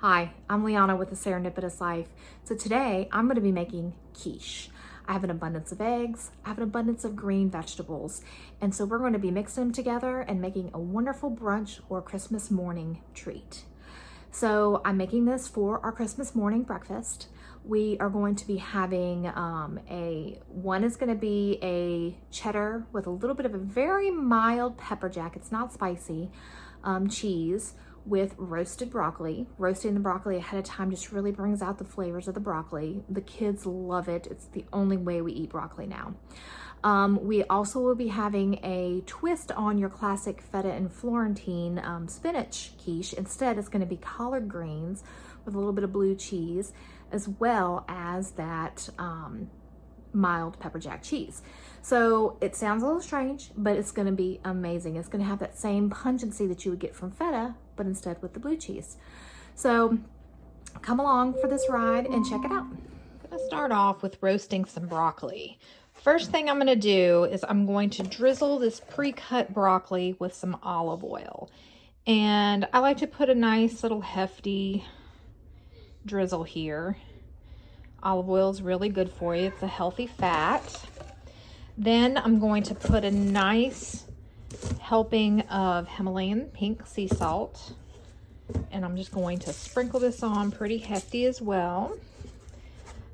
Hi, I'm Liana with The Serendipitous Life. So today I'm going to be making quiche. I have an abundance of eggs, I have an abundance of green vegetables, and so we're going to be mixing them together and making a wonderful brunch or Christmas morning treat. So I'm making this for our Christmas morning breakfast. We are going to be having one is going to be a cheddar with a little bit of a very mild pepper jack. It's not spicy, cheese with roasted broccoli. Roasting the broccoli ahead of time just really brings out the flavors of the broccoli. The kids love it. It's the only way we eat broccoli now. We also will be having a twist on your classic feta and Florentine spinach quiche. Instead, it's going to be collard greens with a little bit of blue cheese, as well as that mild pepper jack cheese. So it sounds a little strange, but it's going to be amazing. It's going to have that same pungency that you would get from feta, but instead with the blue cheese. So come along for this ride and check it out. I'm going to start off with roasting some broccoli. First thing I'm going to do is I'm going to drizzle this pre-cut broccoli with some olive oil. And I like to put a nice little hefty drizzle here. Olive oil is really good for you. It's a healthy fat. Then I'm going to put a nice helping of Himalayan pink sea salt. And I'm just going to sprinkle this on pretty hefty as well.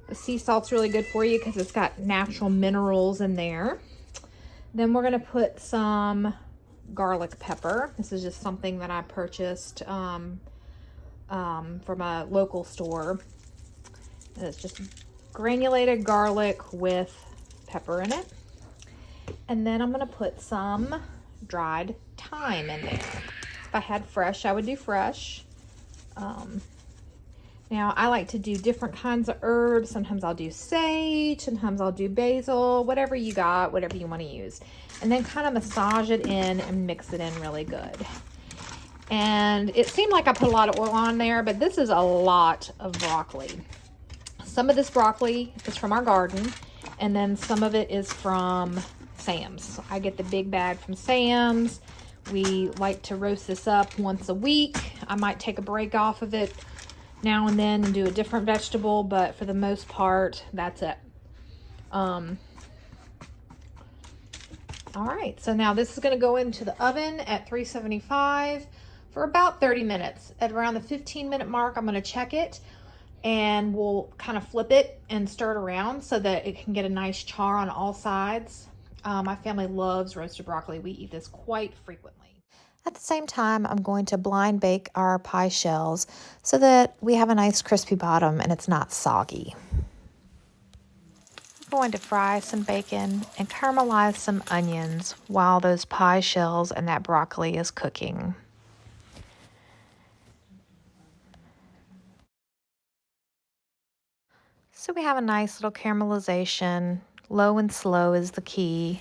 The sea salt's really good for you because it's got natural minerals in there. Then we're going to put some garlic pepper. This is just something that I purchased from a local store. And it's just granulated garlic with pepper in it. And then I'm going to put some dried thyme in there. If I had fresh, I would do fresh. Now, I like to do different kinds of herbs. Sometimes I'll do sage, sometimes I'll do basil, whatever you got, whatever you want to use. And then kind of massage it in and mix it in really good. And it seemed like I put a lot of oil on there, but this is a lot of broccoli. Some of this broccoli is from our garden, and then some of it is from Sam's. I get the big bag from Sam's. We like to roast this up once a week. I might take a break off of it now and then and do a different vegetable, but for the most part, that's it. All right, so now this is going to go into the oven at 375 for about 30 minutes. At around the 15-minute mark, I'm going to check it, and we'll kind of flip it and stir it around so that it can get a nice char on all sides. My family loves roasted broccoli. We eat this quite frequently. At the same time, I'm going to blind bake our pie shells so that we have a nice crispy bottom and it's not soggy. I'm going to fry some bacon and caramelize some onions while those pie shells and that broccoli is cooking. So we have a nice little caramelization. Low and slow is the key.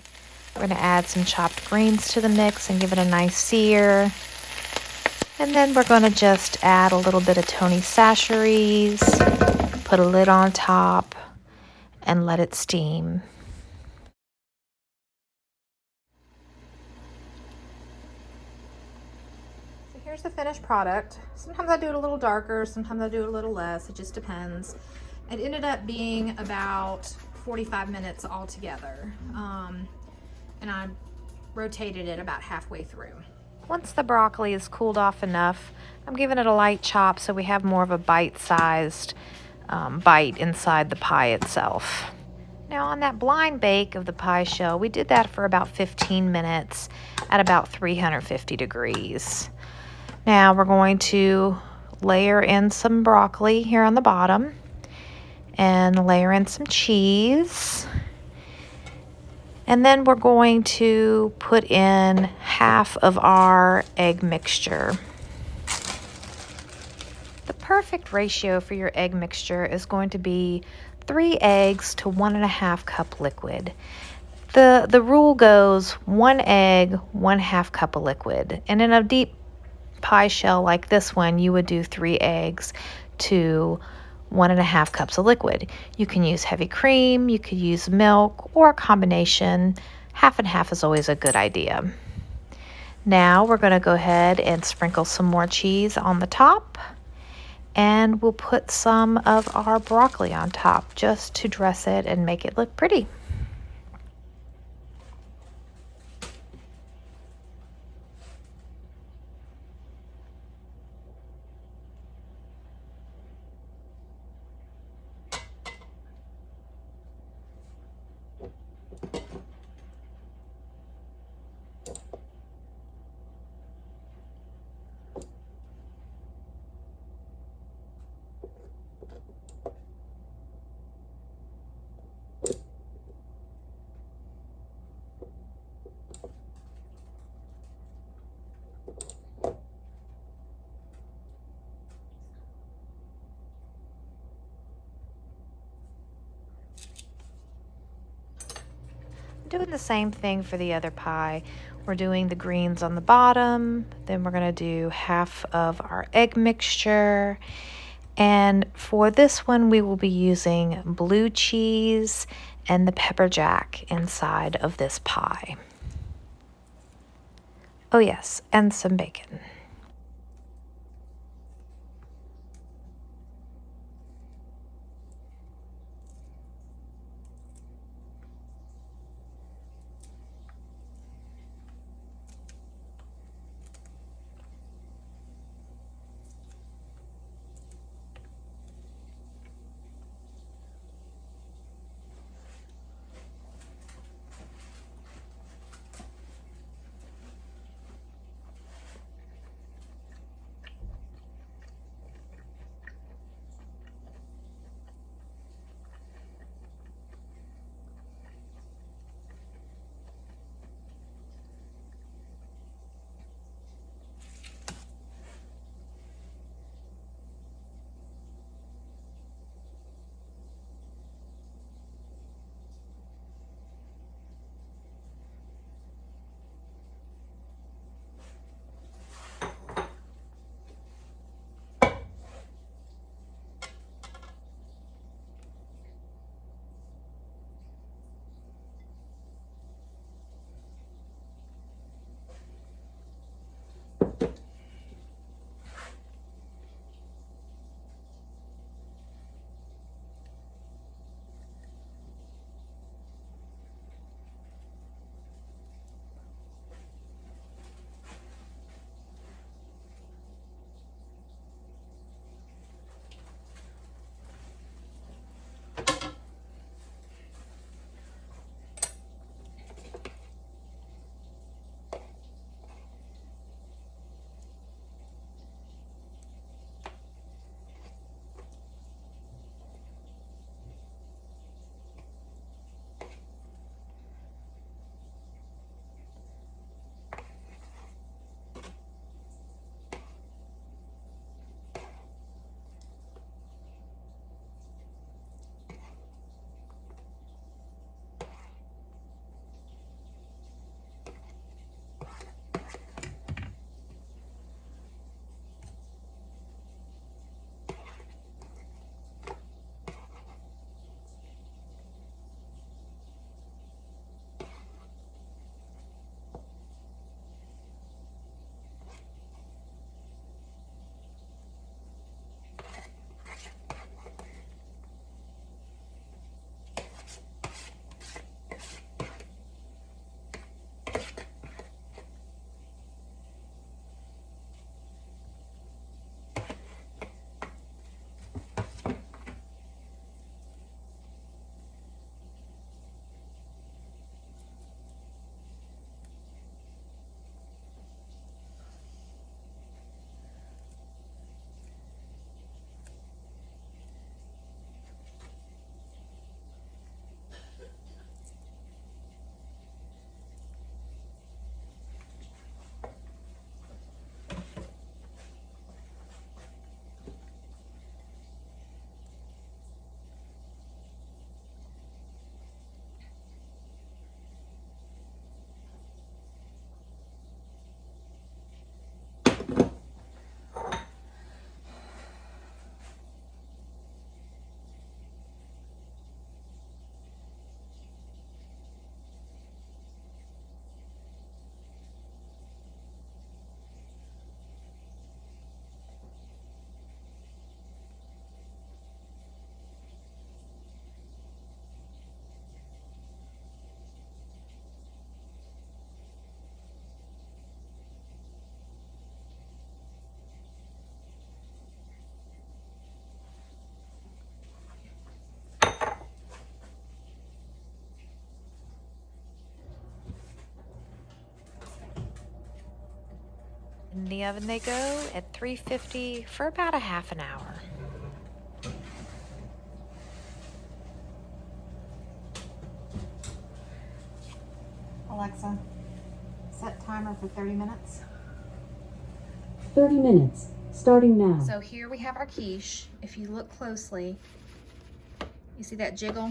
We're going to add some chopped greens to the mix and give it a nice sear. And then we're going to just add a little bit of Tony Chachere's, put a lid on top, and let it steam. So here's the finished product. Sometimes I do it a little darker, sometimes I do it a little less. It just depends. It ended up being about 45 minutes altogether. And I rotated it about halfway through. Once the broccoli is cooled off enough, I'm giving it a light chop so we have more of a bite-sized bite inside the pie itself. Now on that blind bake of the pie shell, we did that for about 15 minutes at about 350 degrees. Now we're going to layer in some broccoli here on the bottom and layer in some cheese. And then we're going to put in half of our egg mixture. The perfect ratio for your egg mixture is going to be 3 eggs to 1.5 cup liquid. The rule goes 1 egg, 1/2 cup of liquid. And in a deep pie shell like this one, you would do 3 eggs to 1.5 cups of liquid. You can use heavy cream, you could use milk, or a combination. Half and half is always a good idea. Now we're going to go ahead and sprinkle some more cheese on the top. And we'll put some of our broccoli on top just to dress it and make it look pretty. Doing the same thing for the other pie. We're doing the greens on the bottom, then we're going to do half of our egg mixture. And for this one, we will be using blue cheese and the pepper jack inside of this pie. Oh yes, and some bacon. In the oven they go at 350 for about a half an hour. Alexa, set timer for 30 minutes. 30 minutes, starting now. So here we have our quiche. If you look closely, you see that jiggle?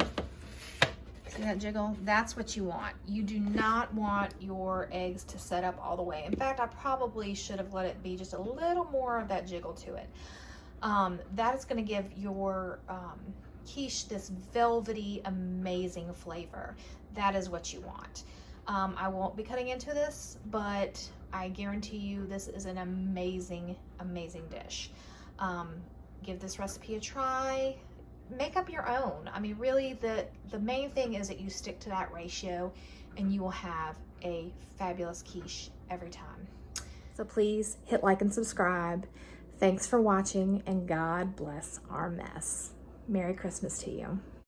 See that jiggle? That's what you want. You do not want your eggs to set up all the way. In fact, I probably should have let it be just a little more of that jiggle to it. That is going to give your quiche this velvety, amazing flavor. That is what you want. I won't be cutting into this, but I guarantee you this is an amazing, amazing dish. Give this recipe a try. Make up your own. I mean, really, the main thing is that you stick to that ratio and you will have a fabulous quiche every time. So please hit like and subscribe. Thanks for watching, and God bless our mess. Merry Christmas to you.